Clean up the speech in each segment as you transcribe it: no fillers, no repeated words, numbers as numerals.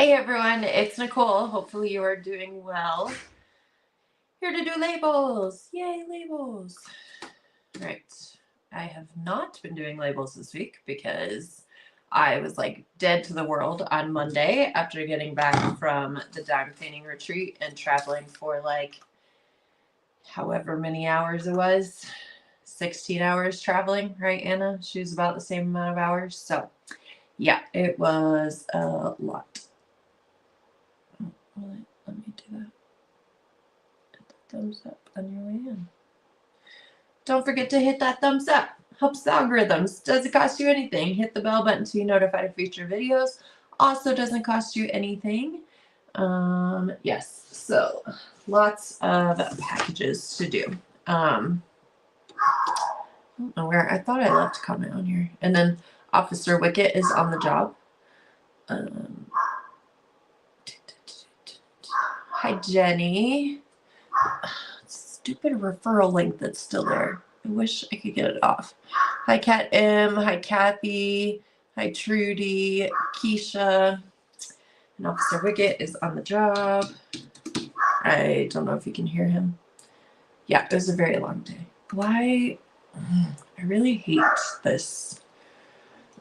Hey everyone, it's Nicole. Hopefully you are doing well. Here to do labels. Yay, labels. All right. I have not been doing labels this week because I was like dead to the world on Monday after getting back from the dime painting retreat and traveling for like however many hours it was. 16 hours traveling, right, Anna? She was about the same amount of hours. So yeah, it was a lot. Let me do that. Hit that thumbs up on your way in. Don't forget to hit that thumbs up. Helps the algorithms. Doesn't cost you anything. Hit the bell button to be notified of future videos. Also doesn't cost you anything. Yes, so lots of packages to do. I don't know where. I thought I left a comment on here. And then Officer Wicket is on the job. Hi, Jenny. Stupid referral link that's still there. I wish I could get it off. Hi, Kat M. Hi, Kathy. Hi, Trudy. Keisha. And Officer Wicket is on the job. I don't know if you can hear him. Yeah, it was a very long day. Why? I really hate this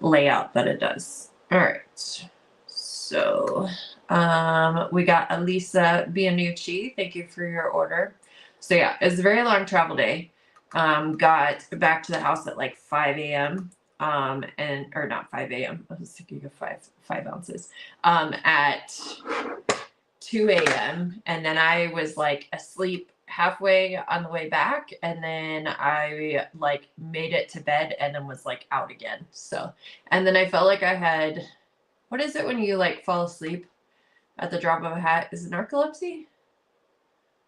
layout that it does. All right. So we got Elisa Bianucci. Thank you for your order. So yeah, it was a very long travel day. Got back to the house at like 5 a.m. Or not 5 a.m. I was thinking of five ounces. At 2 a.m. And then I was like asleep halfway on the way back, and then I like made it to bed and then was like out again. So, and then I felt like I had, what is it when you like fall asleep at the drop of a hat? Is it narcolepsy?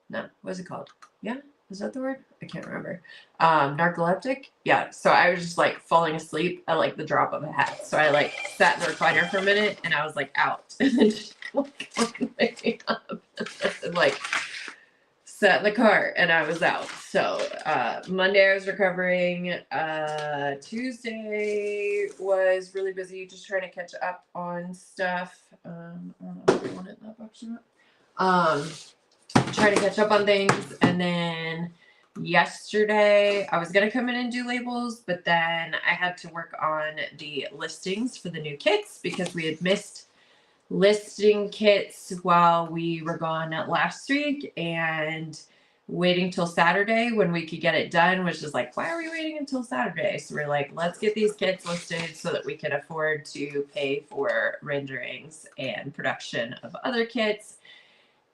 No, what's it called? Yeah, is that the word? I can't remember. Narcoleptic? Yeah, so I was just like falling asleep at like the drop of a hat. So I like sat in the recliner for a minute and I was like out. And then just wake me up and like sat in the car and I was out. So Monday I was recovering. Tuesday was really busy just trying to catch up on stuff. I don't know if I want it in that box or not. Trying to catch up on things. And then yesterday I was going to come in and do labels, but then I had to work on the listings for the new kits because we had missed listing kits while we were gone last week, and waiting till Saturday when we could get it done was just like, why are we waiting until Saturday? So we're like, let's get these kits listed so that we can afford to pay for renderings and production of other kits.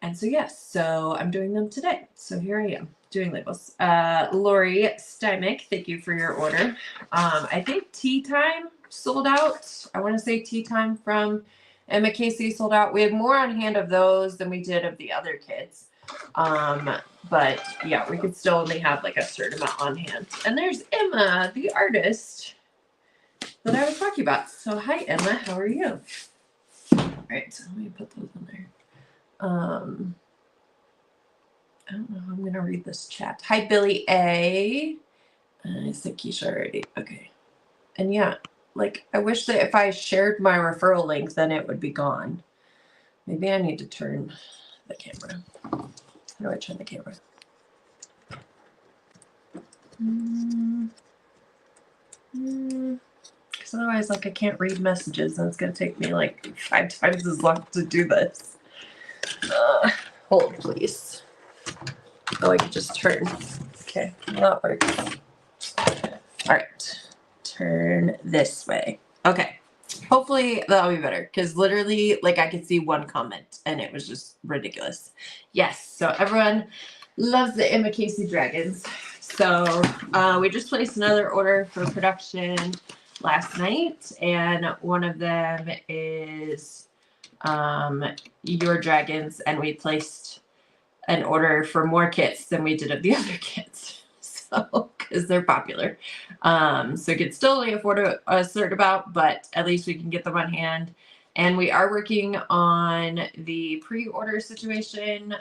And so yes, so I'm doing them today. So here I am doing labels. Lori Stymick, thank you for your order. I think Tea Time sold out. I want to say Tea Time from Emma Casey sold out. We had more on hand of those than we did of the other kids. But yeah, we could still only have like a certain amount on hand. And there's Emma, the artist that I was talking about. So hi Emma, how are you? All right, so let me put those in there. I don't know how I'm gonna read this chat. Hi Billy A. I said Keisha already. Okay. And yeah, like I wish that if I shared my referral link, then it would be gone. Maybe I need to turn the camera. How do I turn the camera? Because otherwise, like I can't read messages, and it's gonna take me like 5 times as long to do this. Hold, please. Oh, I could just turn. Okay, well, that works. All right, turn this way. Okay, hopefully that'll be better because literally, like, I could see one comment and it was just ridiculous. Yes, so everyone loves the Emma Casey dragons. So we just placed another order for production last night, and one of them is your dragons, and we placed an order for more kits than we did of the other kits. So, because they're popular. So you could still only afford a certain amount, but at least we can get them on hand. And we are working on the pre-order situation.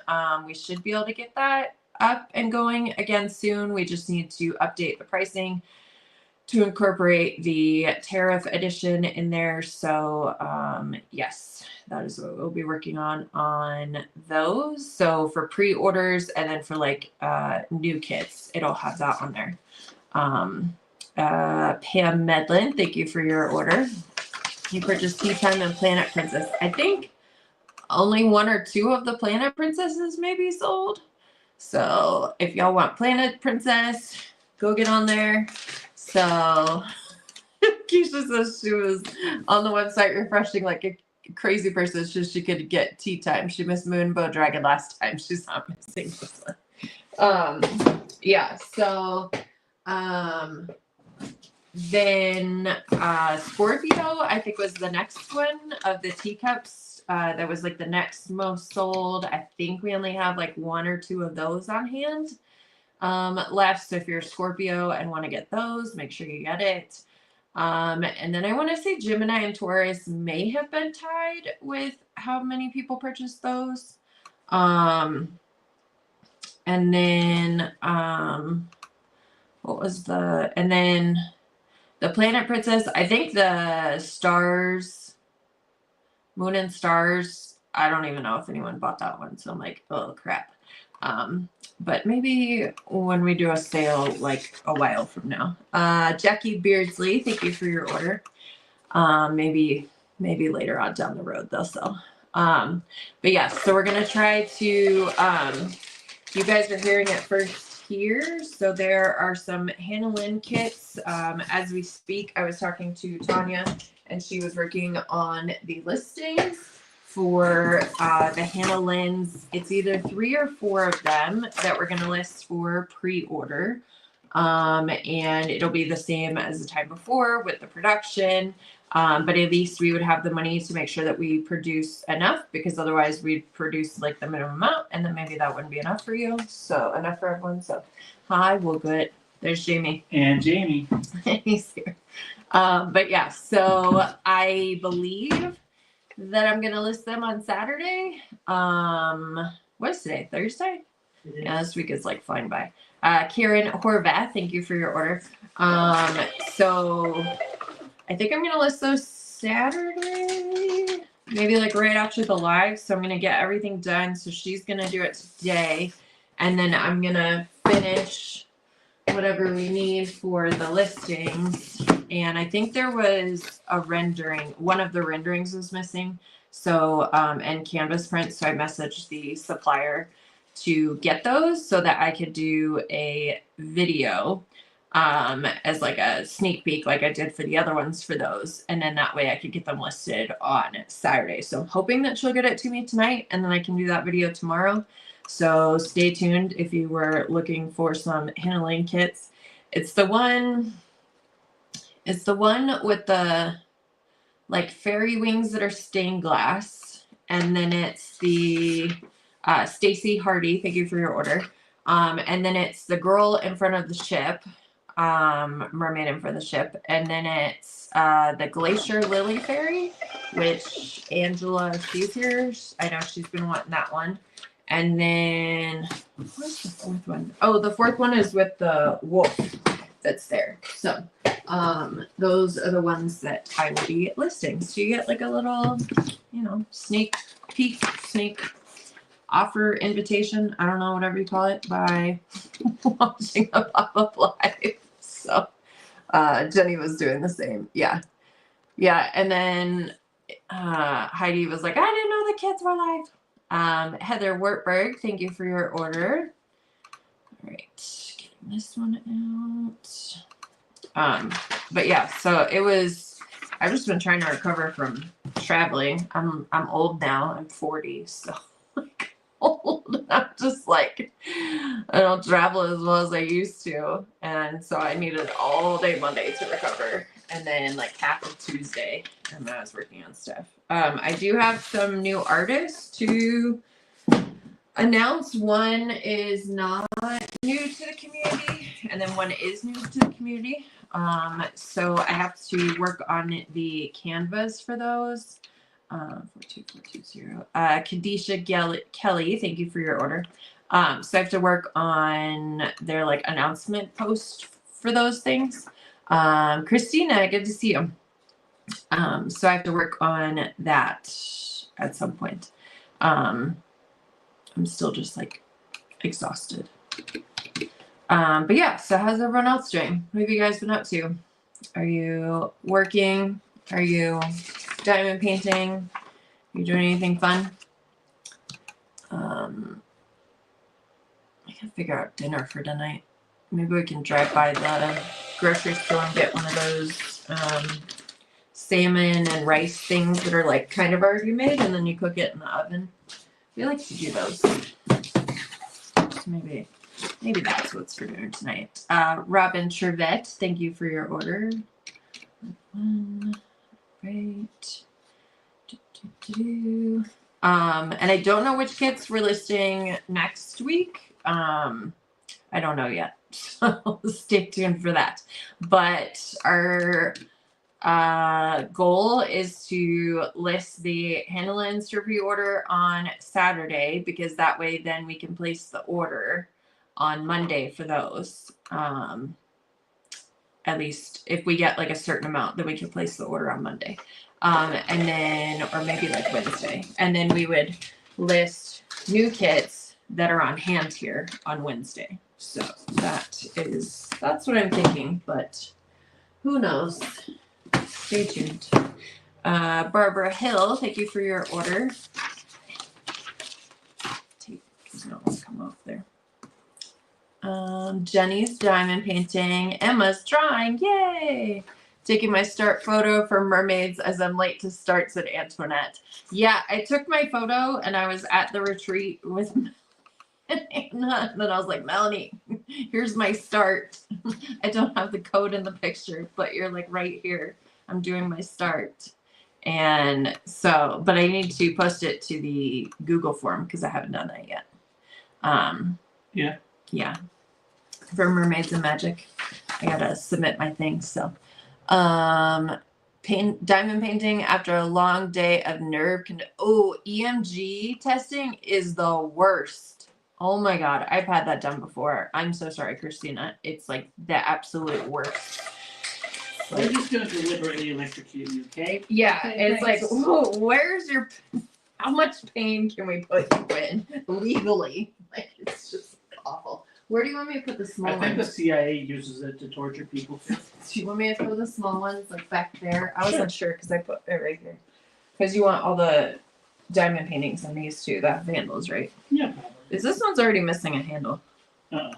We should be able to get that up and going again soon. We just need to update the pricing to incorporate the tariff edition in there. So yes, that is what we'll be working on those. So for pre-orders and then for like new kits, it'll have that on there. Pam Medlin, thank you for your order. You purchased Tea Time and Planet Princess. I think only 1 or 2 of the Planet Princesses may be sold. So if y'all want Planet Princess, go get on there. So Keisha says she was on the website refreshing like a crazy person so she could get Tea Time. She missed Moonbow Dragon last time. She's not missing this one. Yeah, so then Scorpio, I think, was the next one of the teacups. That was like the next most sold. I think we only have like 1 or 2 of those on hand left. So if you're Scorpio and want to get those, make sure you get it. And then I want to say Gemini and Taurus may have been tied with how many people purchased those. And then what was the, and then the Planet Princess, I think the stars, Moon and Stars, I don't even know if anyone bought that one. So I'm like, oh crap. But maybe when we do a sale like a while from now. Jackie Beardsley, thank you for your order. Maybe later on down the road they'll sell. But yeah, so we're gonna try to you guys are hearing it first here. So there are some Hannah Lynn kits. As we speak, I was talking to Tanya and she was working on the listings for the Hannah Lynn's. It's either 3 or 4 of them that we're going to list for pre-order. And it'll be the same as the time before with the production. But at least we would have the money to make sure that we produce enough, because otherwise we'd produce like the minimum amount and then maybe that wouldn't be enough for you. So enough for everyone. So hi, we'll good. There's Jamie. And Jamie. He's here. But yeah, so I believe that I'm gonna list them on Saturday. What is today? Thursday? Yeah, this week is like flying by. Karen Horvath, thank you for your order. So I think I'm gonna list those Saturday, maybe like right after the live. So I'm gonna get everything done. So she's gonna do it today, and then I'm gonna finish whatever we need for the listings. And I think there was a rendering. One of the renderings was missing. So, and canvas prints. So I messaged the supplier to get those so that I could do a video as like a sneak peek like I did for the other ones for those. And then that way I could get them listed on Saturday. So I'm hoping that she'll get it to me tonight and then I can do that video tomorrow. So stay tuned if you were looking for some Hannah Lynn kits. It's the one with the like fairy wings that are stained glass. And then it's the Stacy Hardy, thank you for your order. And then it's the girl in front of the ship, mermaid in front of the ship. And then it's the Glacier Lily Fairy, which Angela, she's here. I know she's been wanting that one. And then where's the 4th one? Oh, the 4th one is with the wolf that's there. So those are the ones that I will be listing. So you get like a little, sneak peek, sneak offer, invitation, I don't know, whatever you call it, by watching a pop-up live. So Jenny was doing the same. Yeah. And then Heidi was like, I didn't know the kids were live. Heather Wertberg, thank you for your order. All right, getting this one out. But yeah, so it was, I've just been trying to recover from traveling. I'm old now. I'm 40, so like old. I'm just like, I don't travel as well as I used to. And so I needed all day Monday to recover. And then like half of Tuesday, and then I was working on stuff. I do have some new artists to announce. One is not new to the community, and then one is new to the community. So I have to work on the canvas for those. 42420. Kadisha Kelly, thank you for your order. So I have to work on their like announcement post for those things. Christina, good to see you. So I have to work on that at some point. I'm still just like exhausted. But yeah, so how's everyone else doing? What have you guys been up to? Are you working? Are you diamond painting? Are you doing anything fun? I can figure out dinner for tonight. Maybe we can drive by the grocery store and get one of those salmon and rice things that are like kind of already made, and then you cook it in the oven. We like to do those. So maybe that's what's for dinner tonight. Robin Trevette, thank you for your order. Right. And I don't know which kits we're listing next week. I don't know yet, so stay tuned for that. But our goal is to list the handle-ins to pre-order on Saturday, because that way then we can place the order on Monday for those. At least if we get like a certain amount, then we can place the order on Monday. And then, or maybe like Wednesday. And then we would list new kits that are on hand here on Wednesday. So that's what I'm thinking, but who knows? Stay tuned. Barbara Hill, thank you for your order. Tape does not want to come off there. Jenny's diamond painting. Emma's drawing. Yay! Taking my start photo for mermaids as I'm late to start, said Antoinette. Yeah, I took my photo and I was at the retreat with Anna, and then I was like, Melanie, here's my start. I don't have the code in the picture, but you're like right here. I'm doing my start. And so, but I need to post it to the Google form because I haven't done that yet. Yeah. For Mermaids and Magic, I gotta submit my thing. So, diamond painting after a long day of EMG testing is the worst. Oh my God, I've had that done before. I'm so sorry, Christina. It's like the absolute worst. We're just going to deliberately electrocute you, okay? Yeah, okay, it's thanks. Like, whoa, where's your? How much pain can we put you in legally? Like, it's just awful. Where do you want me to put the small ones? I think the CIA uses it to torture people. Do you want me to put the small ones like back there? I wasn't sure because I put it right here. Because you want all the diamond paintings on these two that have handles, right? Yeah, probably. Is this one's already missing a handle? Uh-oh.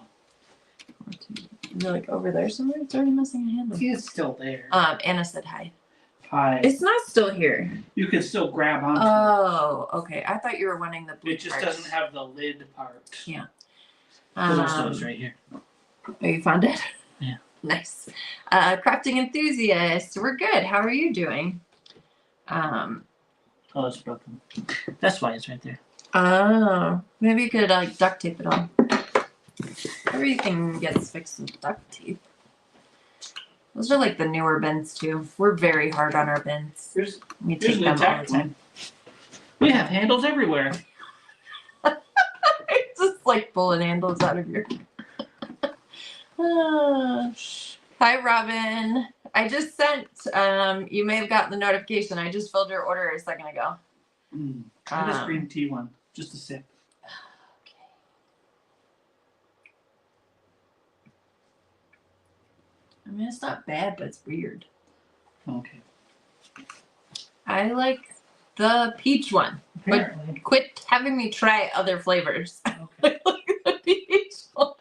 Is it like over there somewhere? It's already missing a handle. It's still there. Anna said hi. Hi. It's not still here. You can still grab onto it. Oh, okay. I thought you were wanting the blue It just doesn't have the lid part. Yeah. It's right here. Oh, you found it? Yeah. Nice. Crafting enthusiast. We're good. How are you doing? Oh, it's broken. That's why it's right there. Oh, maybe you could like duct tape it on. Everything gets fixed with duct tape. Those are like the newer bins too. We're very hard on our bins. We take them all the time. We have handles everywhere. It's just like pulling handles out of your. Hi, Robin. I just sent. You may have gotten the notification. I just filled your order a second ago. Try this green tea one. Just a sip. Okay. I mean, it's not bad, but it's weird. Okay. I like the peach one. Apparently. But quit having me try other flavors. Okay. Look at the peach one.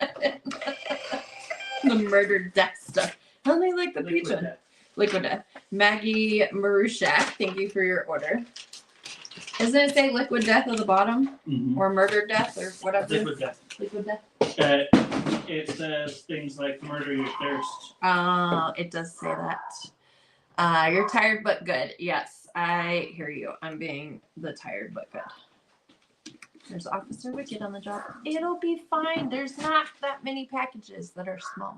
The murdered death stuff. I only like the peach one. Liquid Death. Maggie Marushak, thank you for your order. Doesn't it say Liquid Death at the bottom? Mm-hmm. Or Murdered Death or whatever? Liquid Death. Liquid Death? It says things like murder your thirst. Oh, it does say that. You're tired but good. Yes, I hear you. I'm being the tired but good. There's Officer Wicked on the job. It'll be fine. There's not that many packages that are small.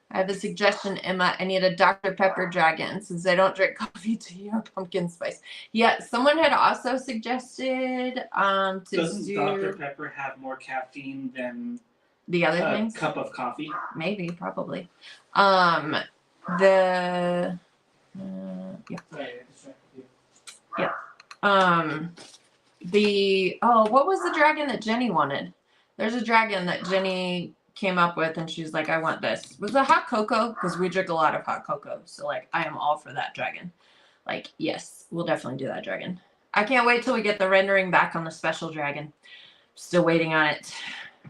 I have a suggestion, Emma. I need a Dr. Pepper Dragon since I don't drink coffee, tea, or pumpkin spice. Yeah, someone had also suggested Doesn't Dr. Pepper have more caffeine than the other things? Cup of coffee? Maybe, probably. the yeah. Right, I distracted you. What was the dragon that Jenny wanted? There's a dragon that Jenny came up with, and she's like, I want this. Was it hot cocoa? Because we drink a lot of hot cocoa, so like I am all for that dragon. Like, yes, we'll definitely do that dragon. I can't wait till we get the rendering back on the special dragon. Still waiting on it.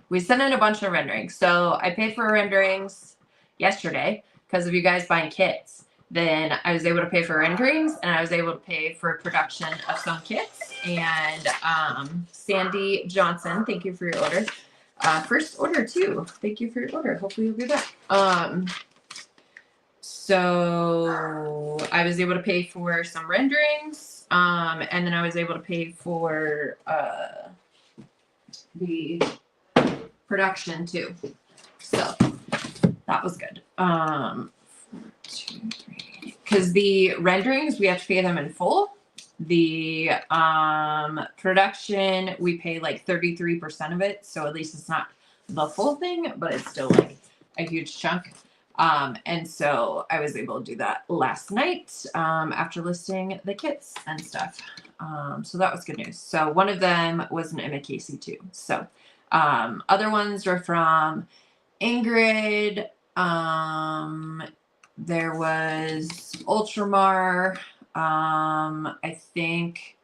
We sent in a bunch of renderings. So I paid for renderings yesterday because of you guys buying kits. Then I was able to pay for renderings, and I was able to pay for production of some kits. And Sandy Johnson, thank you for your order. First order too. Thank you for your order. Hopefully you'll be back. So I was able to pay for some renderings, and then I was able to pay for the production too. So that was good. 1, 2, 3. Because the renderings, we have to pay them in full. The production, we pay like 33% of it. So at least it's not the full thing, but it's still like a huge chunk. And so I was able to do that last night after listing the kits and stuff. So that was good news. So one of them was an Emma Casey too. So other ones were from Ingrid. There was Ultramar. I think,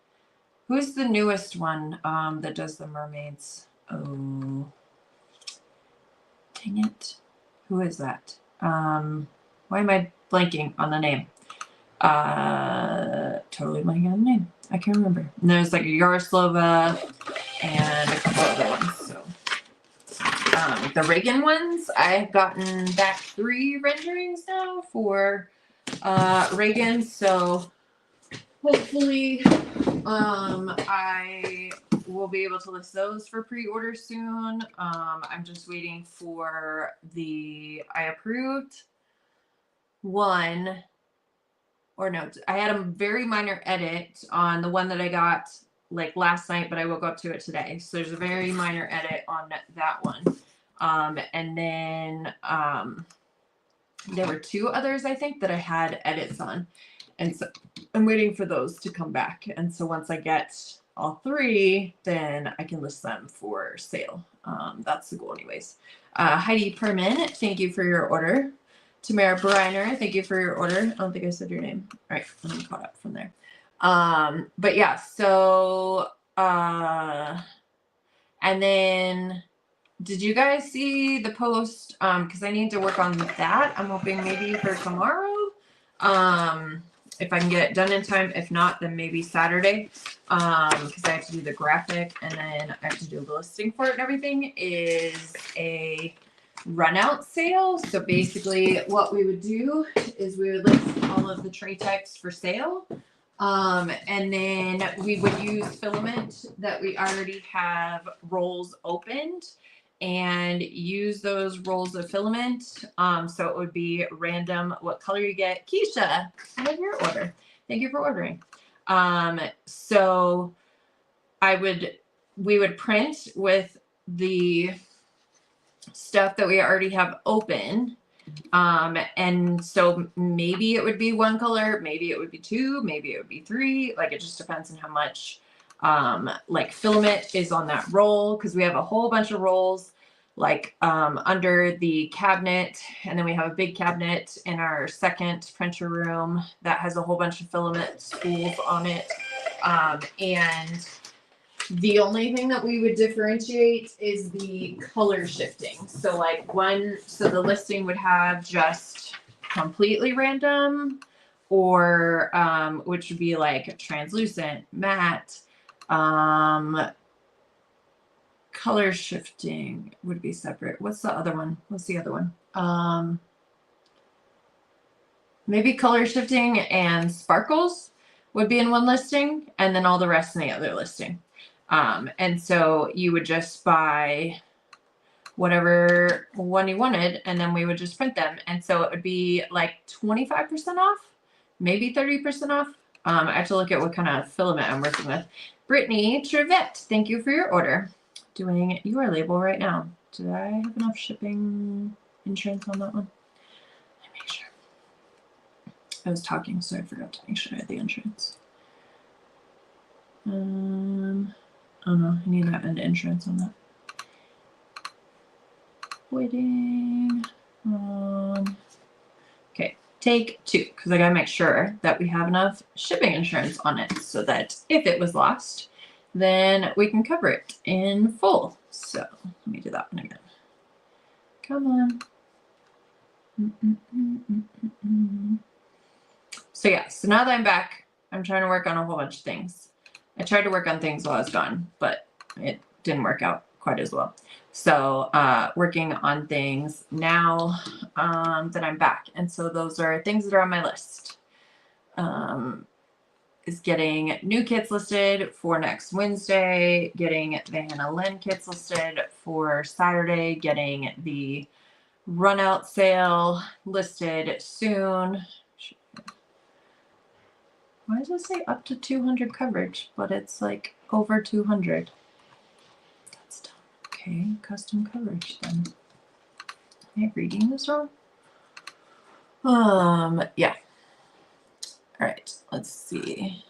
who's the newest one that does the mermaids? Oh, dang it. Who is that? Why am I blanking on the name? Totally blanking on the name. I can't remember. And there's like a Yaroslava and a couple other ones. So the Reagan ones, I've gotten back 3 renderings now for Reagan. So hopefully I will be able to list those for pre-order soon. I'm just waiting for I approved one, or no, I had a very minor edit on the one that I got like last night, but I woke up to it today. So there's a very minor edit on that one. And then there were 2 others, I think, that I had edits on. And so I'm waiting for those to come back. And so once I get all 3, then I can list them for sale. That's the goal anyways. Heidi Perman, thank you for your order. Tamara Briner, thank you for your order. I don't think I said your name. All right, I'm caught up from there. But yeah, so and then did you guys see the post? Because I need to work on that. I'm hoping maybe for tomorrow. If I can get it done in time. If not, then maybe Saturday. Because I have to do the graphic and then I have to do the listing for it and everything. Is a run out sale. So basically what we would do is we would list all of the tray types for sale. And then we would use filament that we already have rolls opened and use those rolls of filament. So it would be random what color you get. Keisha, I have your order. Thank you for ordering. So we would print with the stuff that we already have open. And so maybe it would be 1 color, maybe it would be 2, maybe it would be 3. Like it just depends on how much like filament is on that roll, because we have a whole bunch of rolls like under the cabinet, and then we have a big cabinet in our second printer room that has a whole bunch of filament spools on it. And the only thing that we would differentiate is the color shifting. So like so the listing would have just completely random, or which would be like translucent, matte, color shifting would be separate. What's the other one? What's the other one? Maybe color shifting and sparkles would be in one listing, and then all the rest in the other listing. And so you would just buy whatever one you wanted, and then we would just print them. And so it would be like 25% off, maybe 30% off. I have to look at what kind of filament I'm working with. Brittany Trevette, thank you for your order. Doing your label right now. Did I have enough shipping insurance on that one? Let me make sure. I was talking, so I forgot to make sure I had the insurance. Oh no, I need to have an insurance on that. Waiting on. Okay, take 2, because I gotta make sure that we have enough shipping insurance on it so that if it was lost, then we can cover it in full. So let me do that one again. Come on. So yeah, so now that I'm back, I'm trying to work on a whole bunch of things. I tried to work on things while I was gone, but it didn't work out quite as well. So working on things now that I'm back. And so those are things that are on my list. Is getting new kits listed for next Wednesday, getting the Hannah Lynn kits listed for Saturday, getting the run out sale listed soon. Why does it say up to 200 coverage, but it's like over 200? That's dumb. Okay, custom coverage then. Am I reading this wrong? Yeah. All right, let's see.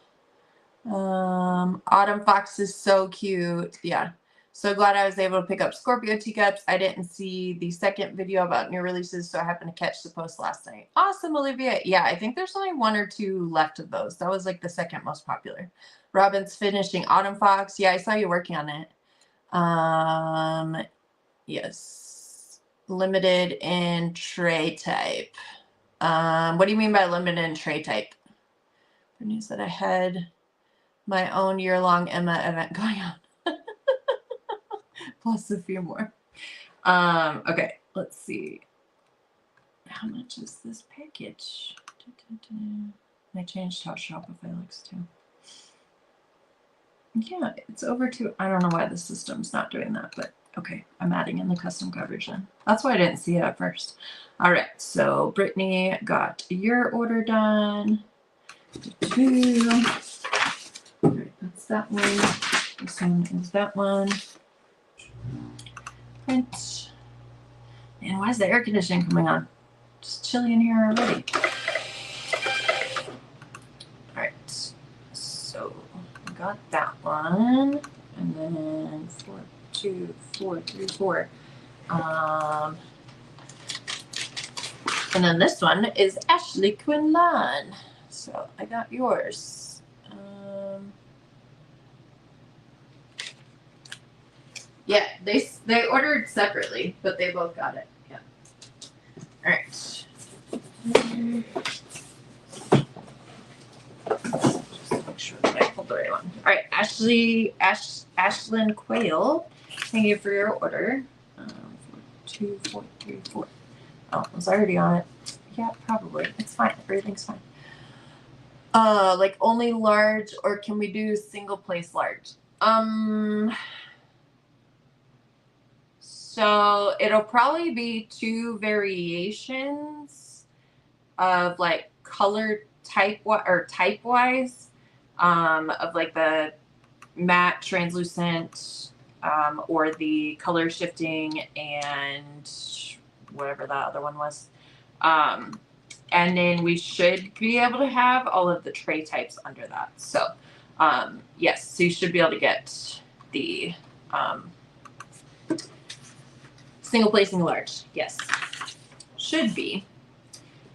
Autumn Fox is so cute. Yeah. So glad I was able to pick up Scorpio teacups. I didn't see the second video about new releases, so I happened to catch the post last night. Awesome, Olivia. Yeah, I think there's only 1 or 2 left of those. That was like the second most popular. Robin's finishing Autumn Fox. Yeah, I saw you working on it. Yes. Limited in tray type. What do you mean by limited in tray type? Brittany said I had my own year-long Emma event going on. Plus a few more. Okay, let's see. How much is this package? I changed how Shopify looks too. Yeah, it's over 2. I don't know why the system's not doing that, but okay, I'm adding in the custom coverage then. That's why I didn't see it at first. All right, so Brittany got your order done. 2. All right, that's that one. This one is that one. Print. And why is the air conditioning coming on? Just chilly in here already. All right, so I got that one, and then 4, 2, 4, 3, 4. And then this one is Ashley Quinlan. So I got yours. Yeah, they ordered separately, but they both got it. Yeah. All right. Just make sure that I pulled the right one. All right, Ashlyn Quayle. Thank you for your order. 4, 2, 4, 3, 4. Oh, was I already on it? Yeah, probably. It's fine. Everything's fine. Like only large, or can we do single place large? So it'll probably be 2 variations of like color type or type wise, of like the matte translucent, or the color shifting and whatever that other one was. And then we should be able to have all of the tray types under that. So yes, so you should be able to get the single placing large. Yes, should be.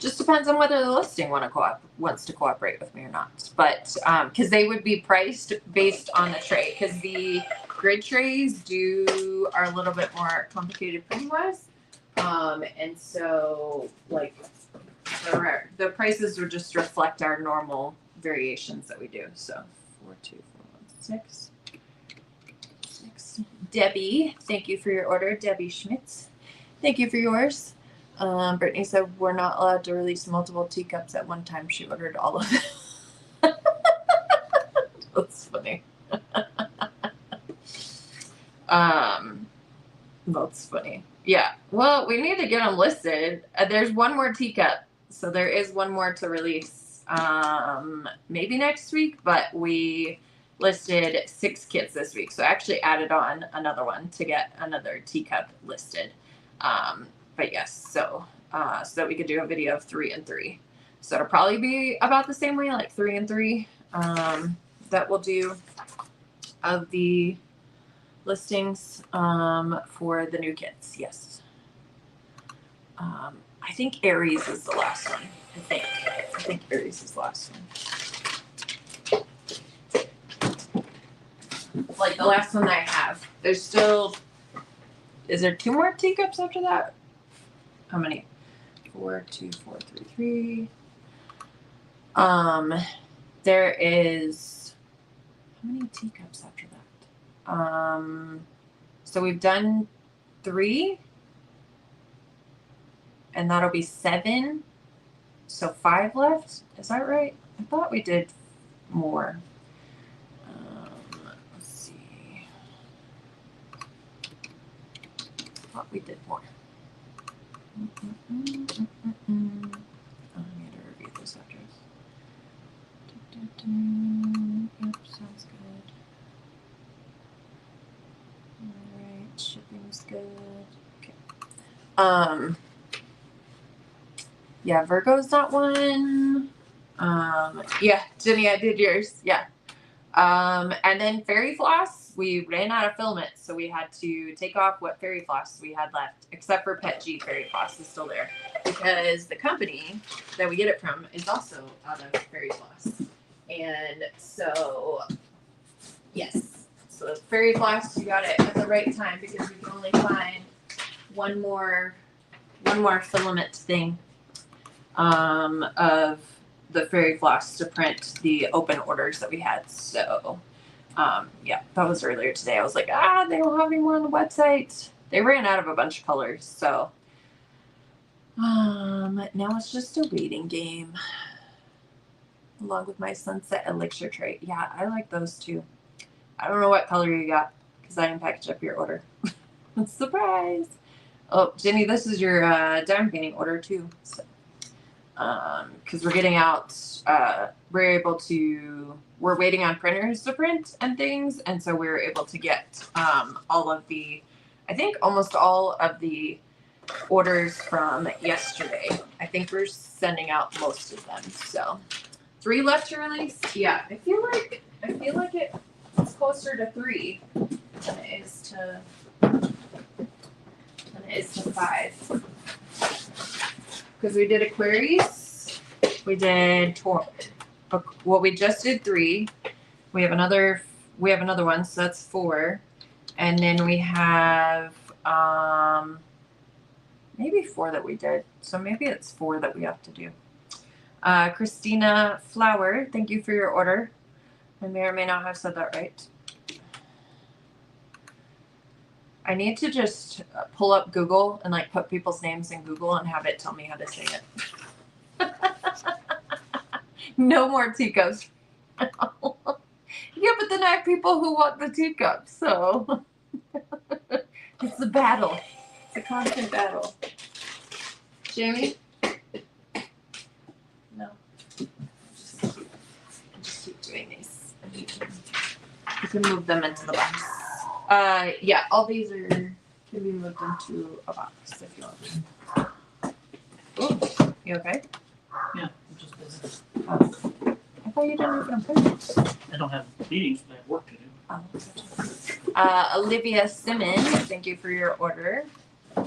Just depends on whether the listing wants to cooperate with me or not. But because they would be priced based on the tray, because the grid trays are a little bit more complicated printing wise, and so like the prices would just reflect our normal variations that we do. So 4, 2, 4, 1, 6. Debbie, thank you for your order. Debbie Schmitz, thank you for yours. Brittany said we're not allowed to release multiple teacups at one time. She ordered all of them. That's funny. That's funny. Yeah. Well, we need to get them listed. There's 1 more teacup, so there is 1 more to release. Maybe next week, but we listed 6 kits this week, so I actually added on another one to get another teacup listed. But yes, so that we could do a video of 3 and 3. So it'll probably be about the same way, like 3 and 3. That we'll do of the listings for the new kits. Yes. I think Aries is the last one. I think Aries is the last one. Like the last one that I have. There's still. Is there 2 more teacups after that? How many? 4, 2, 4, 3, 3. There is. How many teacups after that? So we've done 3. And that'll be 7. So 5 left. Is that right? I thought we did more. Let's see. I thought we did more. I need to review this address. Yep, sounds good. Alright, shipping's good. Okay. Yeah, Virgo's not one. Yeah, Jenny, I did yours. Yeah. And then fairy floss, we ran out of filament, so we had to take off what fairy floss we had left, except for Pet G fairy floss is still there because the company that we get it from is also out of fairy floss. And so, yes, so fairy floss, you got it at the right time because we can only find one more filament thing of the fairy floss to print the open orders that we had. So yeah, that was earlier today. I was like, they don't have any more on the website. They ran out of a bunch of colors. So now it's just a waiting game along with my sunset elixir tray. Yeah, I like those too. I don't know what color you got because I didn't package up your order. Surprise. Oh, Jenny, this is your diamond painting order too. So because we're getting out, we're waiting on printers to print and things, and so we were able to get I think almost all of the orders from yesterday. I think we're sending out most of them. So 3 left to release. Yeah, I feel like it's closer to 3 than it is to 5. Because we did Aquarius, we did we just did 3. We have another one, so that's 4, and then we have maybe 4 that we did. So maybe it's 4 that we have to do. Christina Flower, thank you for your order. I may or may not have said that right. I need to just pull up Google and like put people's names in Google and have it tell me how to say it. No more teacups. Yeah, but then I have people who want the teacups, so it's a battle. It's a constant battle. Jamie? No. Just keep doing these. You can move them into the box. Yeah, all these can be moved into a box if you want. Oh, you okay? Yeah, I'm just busy. Oh. I thought you didn't even put. I don't have meetings, but I have work to do. Olivia Simmons, thank you for your order. I'll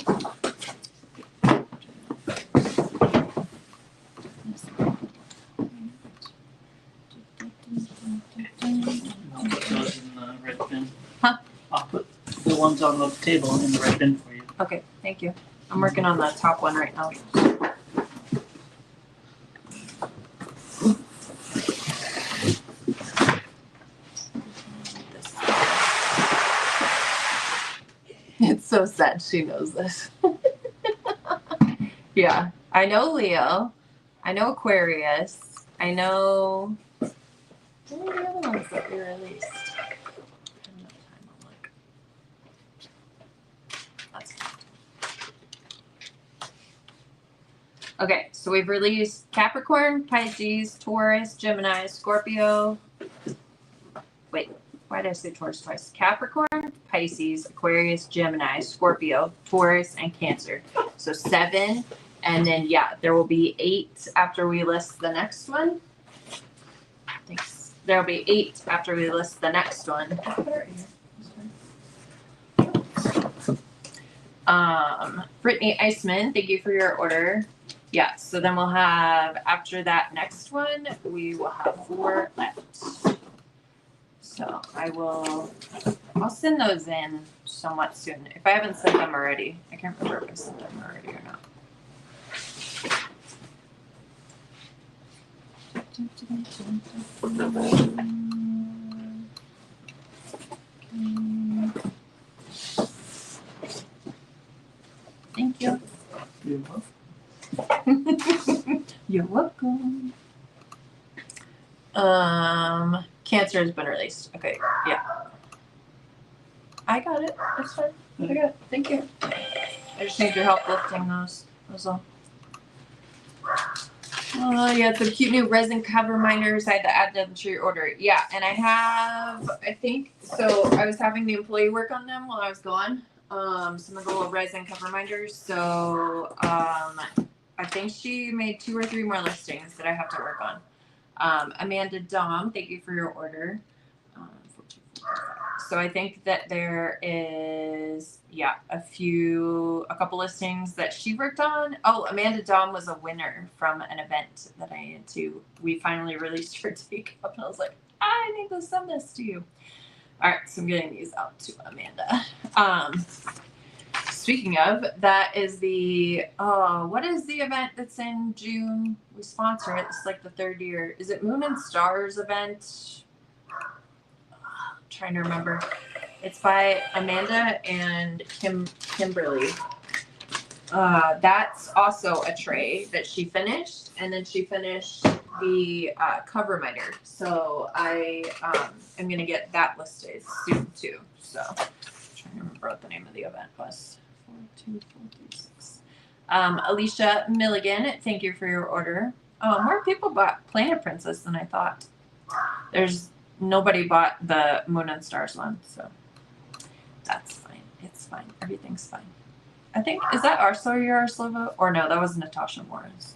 put those in the red bin. Huh? I'll put the ones on the table in the red bin for you. Okay, thank you. I'm working on the top one right now. It's so sad she knows this. Yeah, I know Leo. I know Aquarius. I know. What are the other ones that we released? That's okay, so we've released Capricorn, Pisces, Taurus, Gemini, Scorpio. Wait, why did I say Taurus twice? Capricorn, Pisces, Aquarius, Gemini, Scorpio, Taurus, and Cancer. So 7 And then, yeah, there will be 8 after we list the next one. Thanks. There'll be 8 after we list the next one. Brittany Eisman, thank you for your order. Yeah, so then we'll have, after that next one, we will have 4 left. So I'll send those in somewhat soon. If I haven't sent them already. I can't remember if I sent them already or not. Thank you. You're welcome. Cancer has been released. Okay, yeah. I got it. That's fine. I got it. Thank you. I just need your help lifting those. That's all. Oh, you had some cute new resin cover minders. I had to add them to your order. Yeah, and I think, so I was having the employee work on them while I was gone. Some of the little resin cover minders. So, I think she made 2 or 3 more listings that I have to work on. Amanda Dom, thank you for your order. So I think that there is, a couple listings that she worked on. Oh, Amanda Dom was a winner from an event that I went to. We finally released her take up, and I was like, I need to send this to you. All right, so I'm getting these out to Amanda. Speaking of, that is the, what is the event that's in June? We sponsor it. It's like the 3rd year. Is it Moon and Stars event? Trying to remember. It's by Amanda and Kimberly. That's also a tray that she finished, and then she finished the cover miter. So I am gonna get that listed soon too. So I'm trying to remember what the name of the event was. 42436. Alicia Milligan, thank you for your order. Oh, more people bought Planet Princess than I thought. Nobody bought the Moon and Stars one, so that's fine. It's fine. Everything's fine. I think, is that Arslova? Or no, that was Natasha Morris.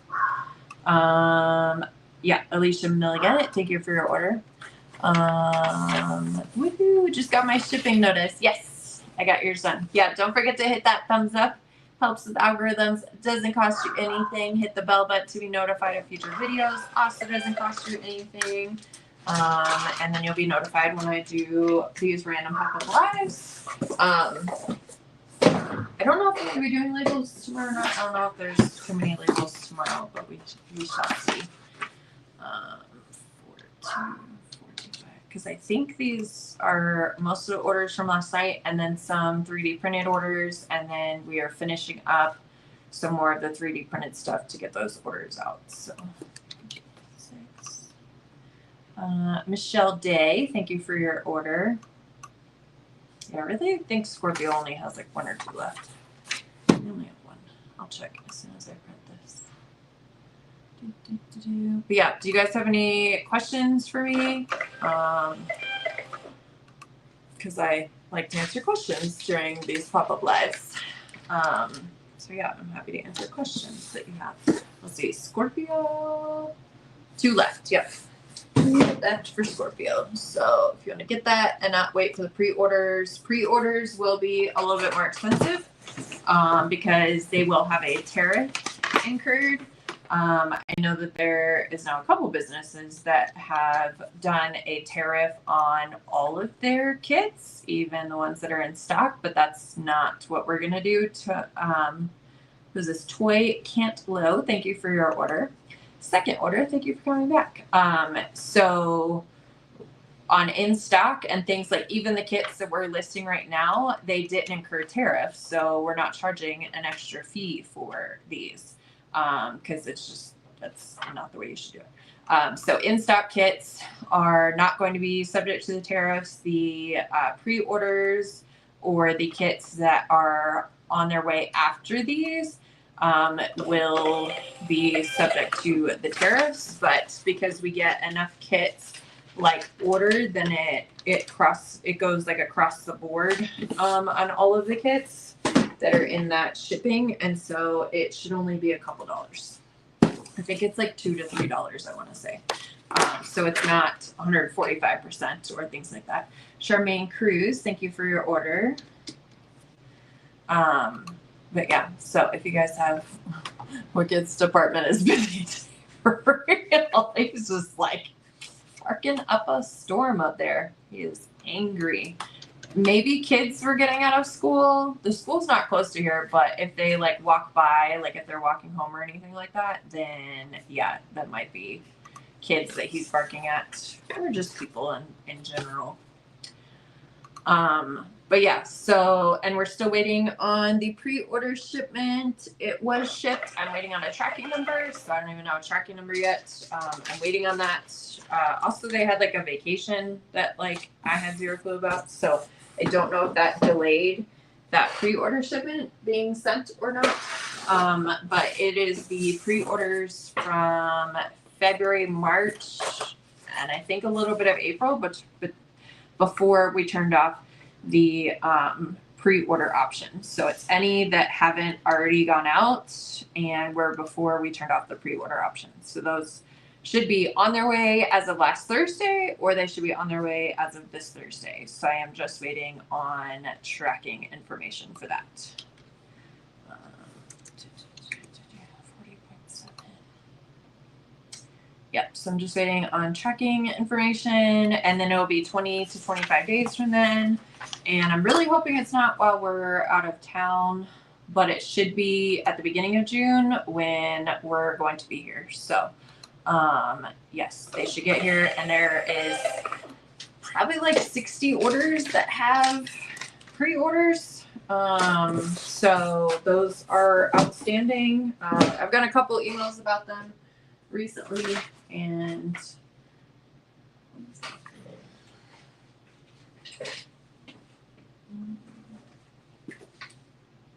Yeah, Alicia Milligan, thank you for your order. Woohoo, just got my shipping notice. Yes, I got yours done. Yeah, don't forget to hit that thumbs up. Helps with algorithms. Doesn't cost you anything. Hit the bell button to be notified of future videos. Also doesn't cost you anything. And then you'll be notified when I do these random pop-up lives. I don't know if I'm going to be doing labels tomorrow or not. I don't know if there's too many labels tomorrow, but we shall see. 4245. Because I think these are most of the orders from last night, and then some 3D printed orders, and then we are finishing up some more of the 3D printed stuff to get those orders out. So. Michelle Day, thank you for your order. Yeah, I really think Scorpio only has like 1 or 2 left. I only have 1. I'll check as soon as I print this. But yeah, do you guys have any questions for me? Because I like to answer questions during these pop-up lives. So yeah, I'm happy to answer questions that you have. Let's see, Scorpio, 2 left, yep. Left for Scorpio. So if you want to get that and not wait for the pre-orders will be a little bit more expensive because they will have a tariff incurred. I know that there is now a couple businesses that have done a tariff on all of their kits, even the ones that are in stock, but that's not what we're going to do. Who's this? Toy Can't Low, thank you for your order. Second order, thank you for coming back. So on in stock and things like even the kits that we're listing right now, they didn't incur tariffs, so we're not charging an extra fee for these because that's not the way you should do it. So in stock kits are not going to be subject to the tariffs. The pre-orders or the kits that are on their way after these will be subject to the tariffs, but because we get enough kits like ordered, then it goes like across the board on all of the kits. that are in that shipping, and so it should only be a couple dollars. I think it's like $2 to $3, I want to say. So it's not 145% or things like that. Charmaine Cruz, thank you for your order. But yeah, so if you guys have Wicked's department is busy for real. He's just like barking up a storm up there. He is angry. Maybe kids were getting out of school. The school's not close to here, but if they like walk by, like if they're walking home or anything like that, then yeah, that might be kids that he's barking at, or just people in general. But yeah, so, and we're still waiting on the pre-order shipment. It was shipped. I'm waiting on a tracking number, so I don't even know a tracking number yet. I'm waiting on that. Also, they had like a vacation that like I had zero clue about, so I don't know if that delayed that pre-order shipment being sent or not. But it is the pre-orders from February, March, and I think a little bit of April, but before we turned off the pre-order option. So it's any that haven't already gone out and were before we turned off the pre-order option. So those should be on their way as of last Thursday, or they should be on their way as of this Thursday. So I am just waiting on tracking information for that. 40.7. Yep, so I'm just waiting on tracking information, and then it'll be 20 to 25 days from then. And I'm really hoping it's not while we're out of town, but it should be at the beginning of June when we're going to be here. So, yes, they should get here, and there is probably like 60 orders that have pre-orders. So those are outstanding. I've got a couple emails about them recently, and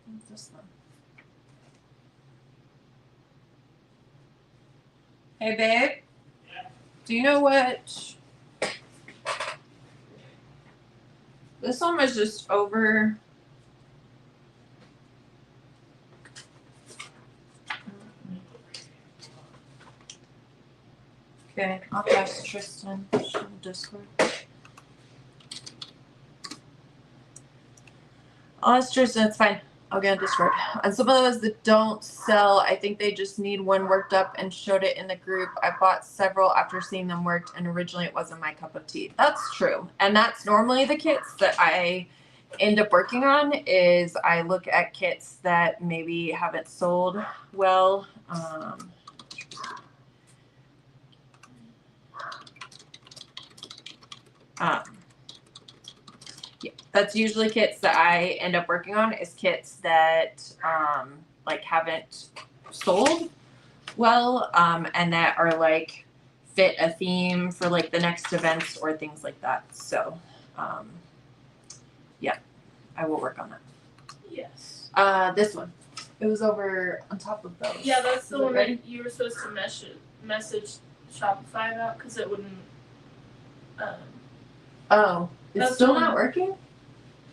what's this one? Hey babe, do you know what this one was just over? Okay, I'll ask Tristan on Discord. I'll ask Tristan, it's fine. I'll get on Discord. And some of those that don't sell, I think they just need one worked up and showed it in the group. I bought several after seeing them worked, and originally it wasn't my cup of tea. That's true. And that's normally the kits that I end up working on, is I look at kits that maybe haven't sold well. Yeah, that's usually kits that I end up working on, is kits that like haven't sold well, and that are like fit a theme for like the next events or things like that. So yeah, I will work on that. Yes. This one, it was over on top of those. Yeah, that's the Is it one ready? that you were supposed to message Shopify about, because it wouldn't. Oh, it's That's still one. not working?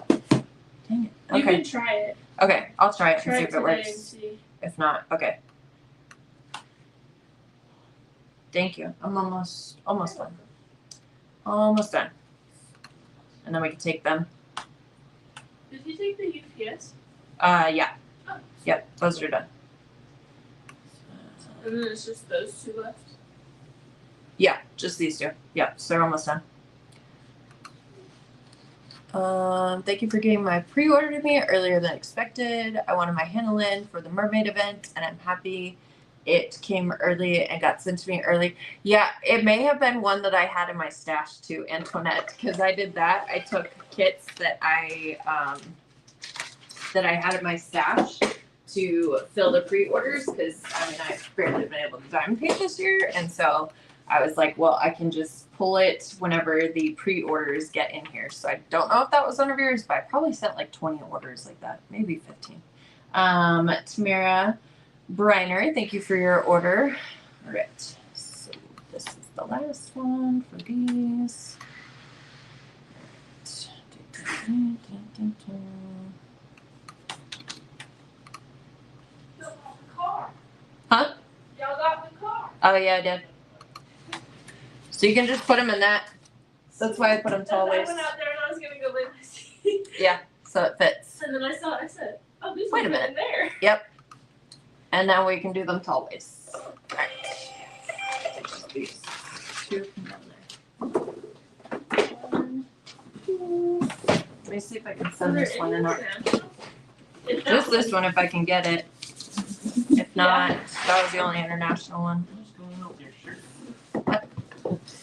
Dang it. You Okay. can try it. Okay, I'll try it and Try see it if it today and works. see. If not, okay. Thank you. I'm almost done. Almost done. And then we can take them. Did you take the UPS? Yeah. Oh. Yep, those are done. And then it's just those two left. Yeah, just these two. Yep, so they're almost done. Thank you for getting my pre-order to me earlier than expected. I wanted my handle in for the mermaid event, and I'm happy it came early and got sent to me early. Yeah, it may have been one that I had in my stash too, Antoinette, because I did that. I took kits that I had in my stash to fill the pre-orders, because I mean I've barely been able to diamond paint this year, and so I was like, well, I can just pull it whenever the pre-orders get in here. So I don't know if that was one of yours, but I probably sent like 20 orders like that, maybe 15. Tamara Briner, thank you for your order. All right, so this is the last one for these. Oh yeah, I did. So you can just put them in that. That's why I put them tall I waist. went out there and I was gonna go lay my seat. Yeah, so it fits. And then I saw it, I said, oh, these Wait a are minute. in there. Yep. And now we can do them tall waists. Alright. These two come down there. 1, 2. Let me see if I can send this one or not. Just this one if I can get it. If not, that was the only international one. What's going on with your shirt?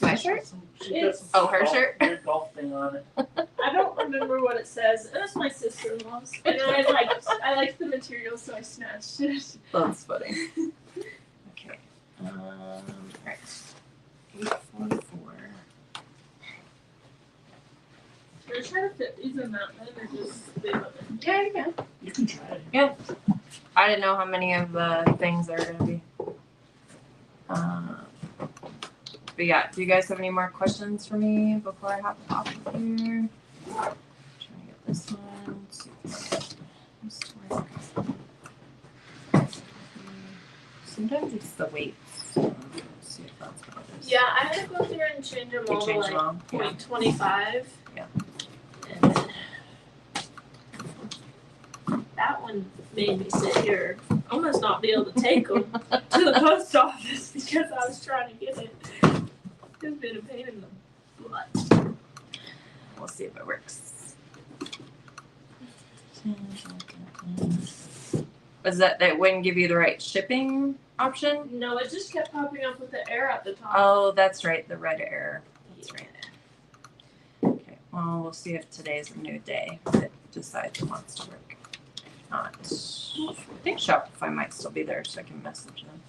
My shirt? She got some Oh, her golf- shirt? weird golf thing on it. I don't remember what it says. It was my sister-in-law's. And I liked the material, so I snatched it. That's funny. Okay. Alright. 844. Should I try to fit these in that then or just leave them in? Yeah, you can. You can try it. I didn't know how many of the things there are gonna be. But yeah, do you guys have any more questions for me before I hop off of here? Trying to get this one. See if this works. Sometimes it's the weights. Let's see if that's what it is. Yeah, I had to go through and change them You all to changed like them all? Yeah. 0.25. Yeah. And then that one made me sit here, almost not be able to take them to the post office because I was trying to get it. It's been a pain in the butt. We'll see if it works. Was that it wouldn't give you the right shipping option? No, it just kept popping up with the air at the top. Oh, that's right, the red error. That's right. Okay, well, we'll see if today's a new day. If it decides it wants to work. If not, I think Shopify might still be there, so I can message them.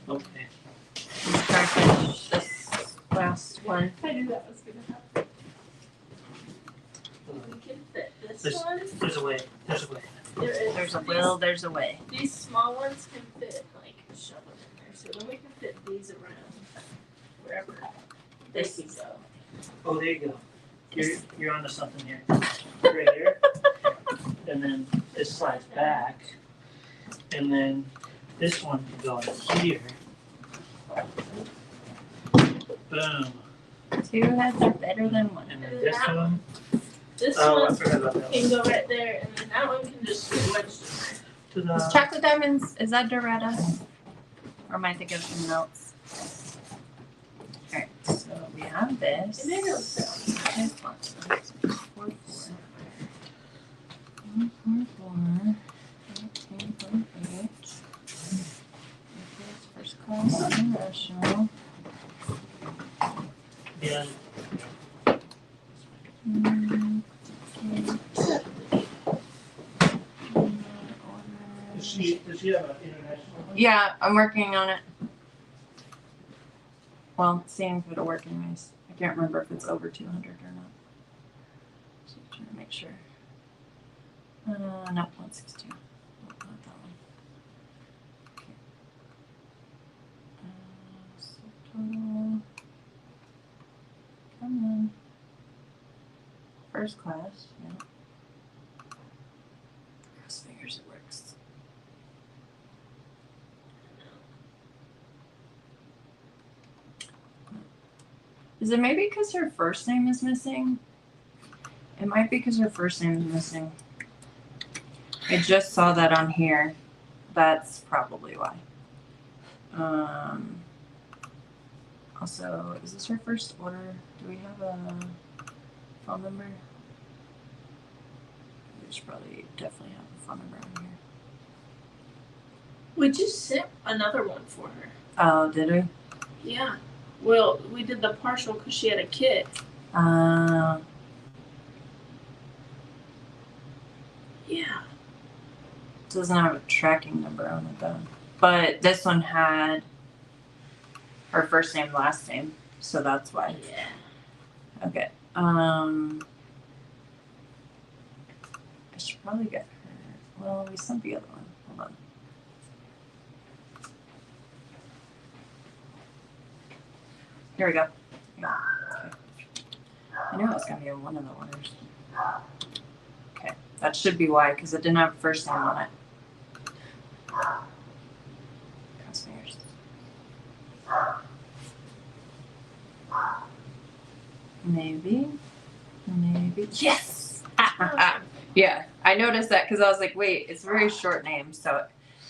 Okay. Let's try to finish this last one. I knew that was gonna happen. We can fit this There's- one. There's a way. There's a way. There is. There's a will, there's a way. These small ones can fit, like, shove them in there. So then we can fit these around wherever they can go. Oh, there you go. You're onto something here. Right here. And then this slides back. And then this one can go in here. Boom. 2 heads are better than one. And then this one. This Oh, I one forgot about that can one. go right there, and then that one can just get wedged in there. Is Ta-da. chocolate diamonds, is that Doretta? Or am I thinking of something else? Alright, so we have this. And maybe it'll fit on There's lots of those. 4, 4. 4, 4. 18, 28. First class international. Yeah. Does she have an international one? Yeah, I'm working on it. Well, seeing if it'll work anyways. I can't remember if it's over 200 or not. So I'm trying to make sure. No, 162. Not that one. Okay. So total. Come on. First class, yeah. Cross fingers it works. Is it maybe because her first name is missing? It might be because her first name is missing. I just saw that on here. That's probably why. Also, is this her first order? Do we have a phone number? We should probably definitely have a phone number on here. We just sent another one for her. Oh, did we? Yeah. Well, we did the partial because she had a kit. Yeah. Doesn't have a tracking number on it though. But this one had her first name, last name, so that's why. Yeah. Okay. I should probably get her. Well, we sent the other one. Hold on. Here we go. Yeah. Okay. I knew it was gonna be one of the orders. Okay, that should be why, because it didn't have first name on it. Cross fingers. Maybe. Yes! Yeah, I noticed that because I was like, wait, it's a very short name. So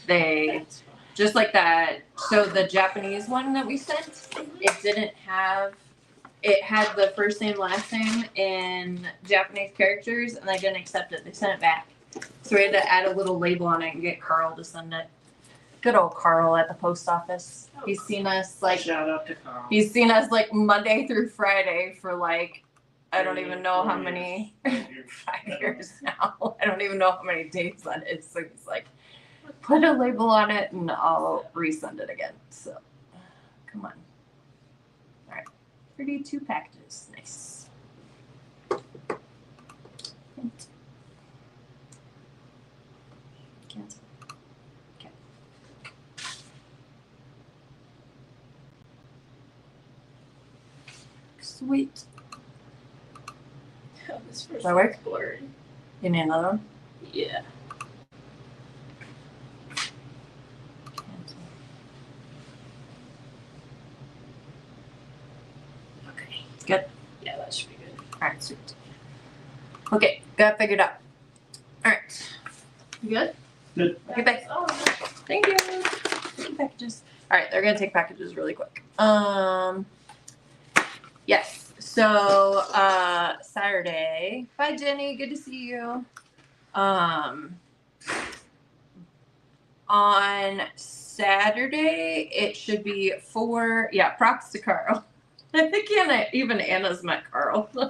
they, That's fine. just like that. So the Japanese one that we sent, it didn't have, it had the first name, last name in Japanese characters, and they didn't accept it. They sent it back. So we had to add a little label on it and get Carl to send it. Good old Carl at the post office. He's seen us like, Shout out to Carl. he's seen us like Monday through Friday for like, I don't even know how many, 5 years now. I don't even know how many days that is. So he's like, put a label on it and I'll resend it again. So, come on. All right. 32 packages. Nice. Cancel. Okay. Sweet. Oh, this first Does that work? one's blurry. You need another one? Yeah. Cancel. Okay. Good. Yeah, that should be good. All right, sweet. Okay, got it figured out. All right. You good? Good. Okay, thanks. Oh, Thank you. Thank you, packages. All right, they're gonna take packages really quick. Yes. So Saturday. Bye, Jenny. Good to see you. On Saturday it should be 4. Yeah, props to Carl. I think even Anna's met Carl when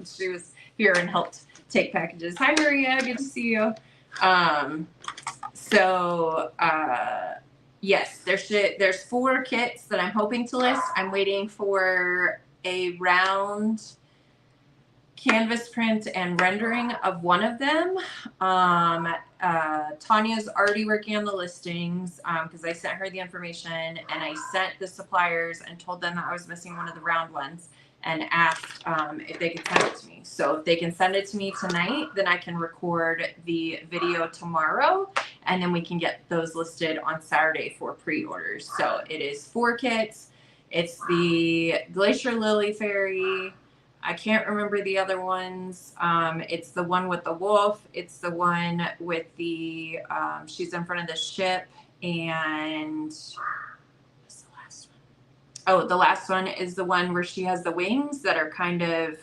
she was here and helped take packages. Hi, Maria. Good to see you. Yes, there's 4 kits that I'm hoping to list. I'm waiting for a round canvas print and rendering of one of them. Tanya's already working on the listings because I sent her the information, and I sent the suppliers and told them that I was missing one of the round ones and asked if they could send it to me. So if they can send it to me tonight, then I can record the video tomorrow, and then we can get those listed on Saturday for pre-orders. So it is 4 kits. It's the Glacier Lily Fairy. I can't remember the other ones. It's the one with the wolf. It's the one with the, she's in front of the ship. And what's the last one? Oh, the last one is the one where she has the wings that are kind of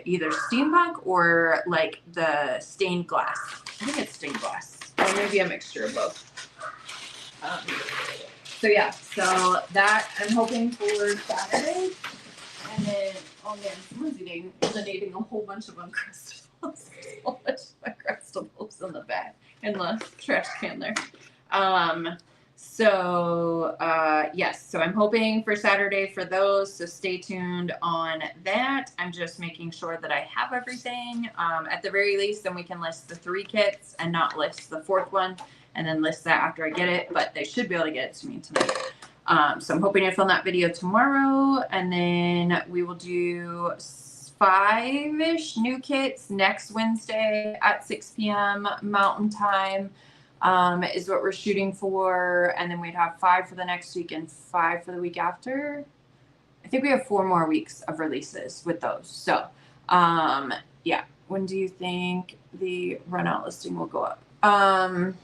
either steampunk or like the stained glass. I think it's stained glass, or maybe a mixture of both. So yeah, so that I'm hoping for Saturday. And then, oh man, someone's eating a whole bunch of Uncrustables. A whole bunch of Uncrustables in the bag, in the trash can there. Yes, so I'm hoping for Saturday for those, so stay tuned on that. I'm just making sure that I have everything. At the very least, then we can list the 3 kits and not list the 4th one, and then list that after I get it, but they should be able to get it to me tonight. So I'm hoping to film that video tomorrow, and then we will do 5-ish new kits next Wednesday at 6 p.m. Mountain Time is what we're shooting for, and then we'd have 5 for the next week and 5 for the week after. I think we have 4 more weeks of releases with those. So yeah, when do you think the run out listing will go up? Run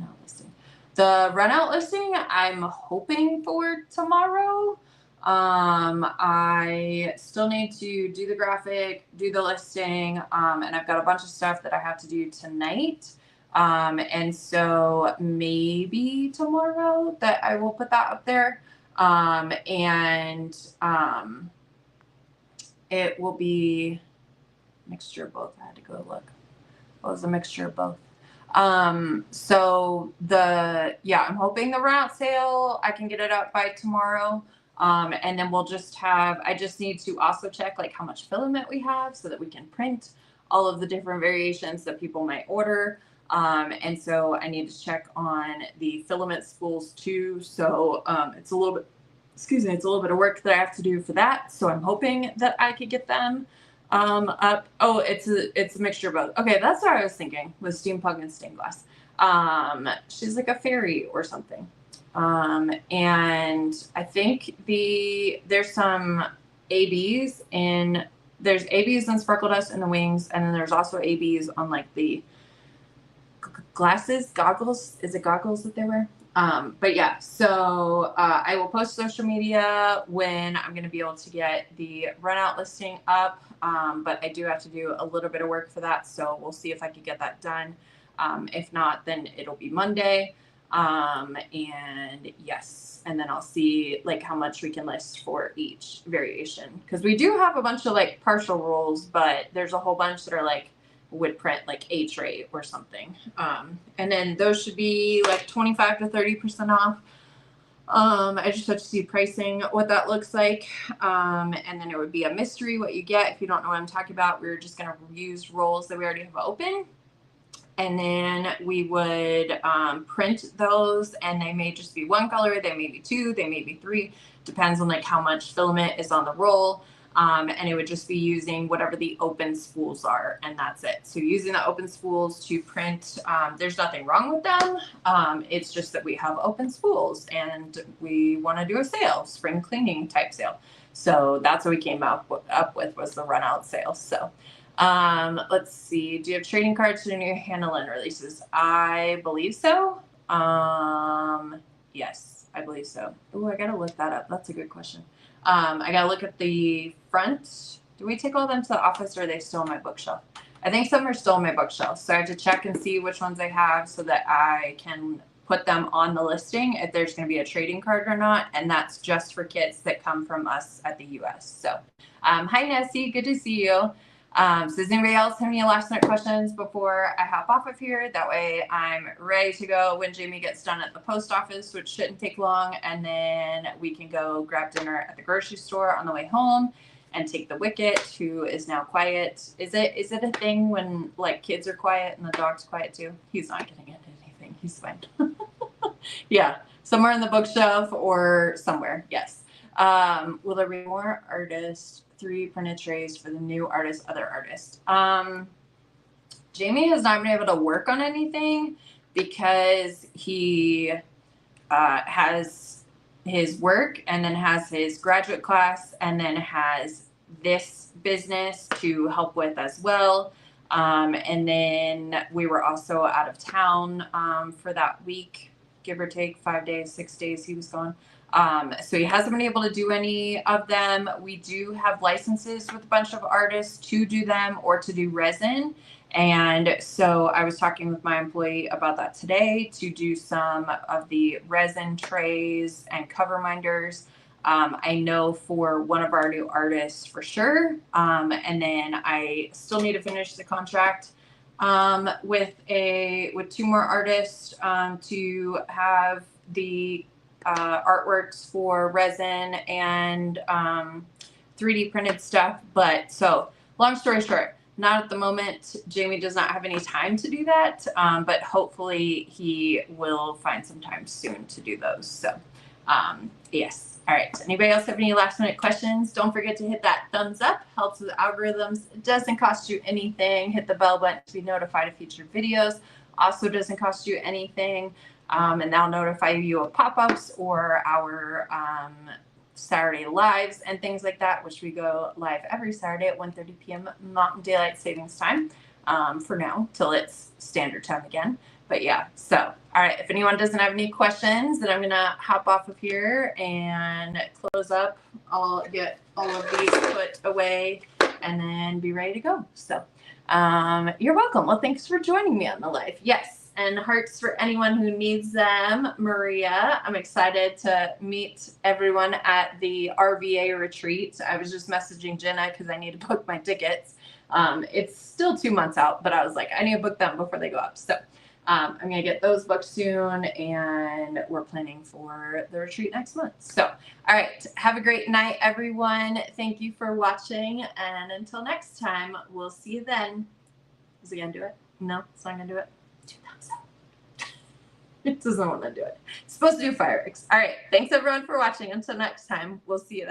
out listing. The run out listing, I'm hoping for tomorrow. I still need to do the graphic, do the listing, and I've got a bunch of stuff that I have to do tonight. And so maybe tomorrow that I will put that up there. It will be a mixture of both. I had to go look. It was a mixture of both. I'm hoping the run out sale, I can get it up by tomorrow. And then we'll just have, I just need to also check like how much filament we have so that we can print all of the different variations that people might order. And so I need to check on the filament spools too. So, it's a little bit of work that I have to do for that. So I'm hoping that I could get them Up. Oh, it's a mixture of both. Okay, that's what I was thinking with steampunk and stained glass. She's like a fairy or something. And I think there's some there's ABs and sparkle dust in the wings, and then there's also ABs on like the goggles. Is it goggles that they wear? But yeah, so I will post social media when I'm going to be able to get the run out listing up. But I do have to do a little bit of work for that. So we'll see if I can get that done. If not, then it'll be Monday. And yes, and then I'll see like how much we can list for each variation. Cause we do have a bunch of like partial rolls, but there's a whole bunch that are like would print like H rate or something. And then those should be like 25 to 30% off. I just have to see pricing, what that looks like. And then it would be a mystery what you get. If you don't know what I'm talking about, we're just going to use rolls that we already have open. And then we would print those, and they may just be one color, they may be two, they may be three, depends on like how much filament is on the roll. And it would just be using whatever the open spools are, and that's it. So using the open spools to print, there's nothing wrong with them. It's just that we have open spools and we want to do a sale, spring cleaning type sale. So that's what we came up with was the run out sale. So let's see. Do you have trading cards for new Handle-In releases? I believe so. Yes, I believe so. Oh, I gotta look that up. That's a good question. I gotta look at the front. Do we take all of them to the office, or are they still on my bookshelf? I think some are still on my bookshelf. So I have to check and see which ones I have so that I can put them on the listing if there's going to be a trading card or not. And that's just for kits that come from us at the US. So, hi Nessie, good to see you. So does anybody else have any last minute questions before I hop off of here? That way I'm ready to go when Jamie gets done at the post office, which shouldn't take long. And then we can go grab dinner at the grocery store on the way home and take the Wicket, who is now quiet. Is it a thing when like kids are quiet and the dog's quiet too? He's not getting into anything. He's fine. Yeah, somewhere in the bookshelf or somewhere. Yes. Will there be more artists? 3 printed trays for the new artist, other artist. Jamie has not been able to work on anything because he has his work and then has his graduate class and then has this business to help with as well. And then we were also out of town for that week, give or take 5 days, 6 days he was gone. So he hasn't been able to do any of them. We do have licenses with a bunch of artists to do them or to do resin. And so I was talking with my employee about that today to do some of the resin trays and cover minders. I know for one of our new artists for sure. And then I still need to finish the contract with 2 more artists to have the artworks for resin and 3D printed stuff. But so long story short, not at the moment. Jamie does not have any time to do that, but hopefully he will find some time soon to do those. So yes. All right. Anybody else have any last minute questions? Don't forget to hit that thumbs up. Helps with algorithms. It doesn't cost you anything. Hit the bell button to be notified of future videos. Also doesn't cost you anything. And they'll notify you of pop-ups or our Saturday lives and things like that, which we go live every Saturday at 1:30 p.m. Mountain Daylight Savings Time for now, till it's standard time again. But yeah, so, all right, if anyone doesn't have any questions, then I'm going to hop off of here and close up. I'll get all of these put away and then be ready to go. So you're welcome. Well, thanks for joining me on the live. Yes. And hearts for anyone who needs them. Maria, I'm excited to meet everyone at the RVA retreat. I was just messaging Jenna because I need to book my tickets. It's still 2 months out, but I was like, I need to book them before they go up. So I'm going to get those booked soon, and we're planning for the retreat next month. So, all right, have a great night, everyone. Thank you for watching, and until next time, we'll see you then. Is it going to do it? No, it's not going to do it. 2 thumbs up. It doesn't want to do it. It's supposed to do fireworks. All right. Thanks everyone for watching. Until next time, we'll see you then.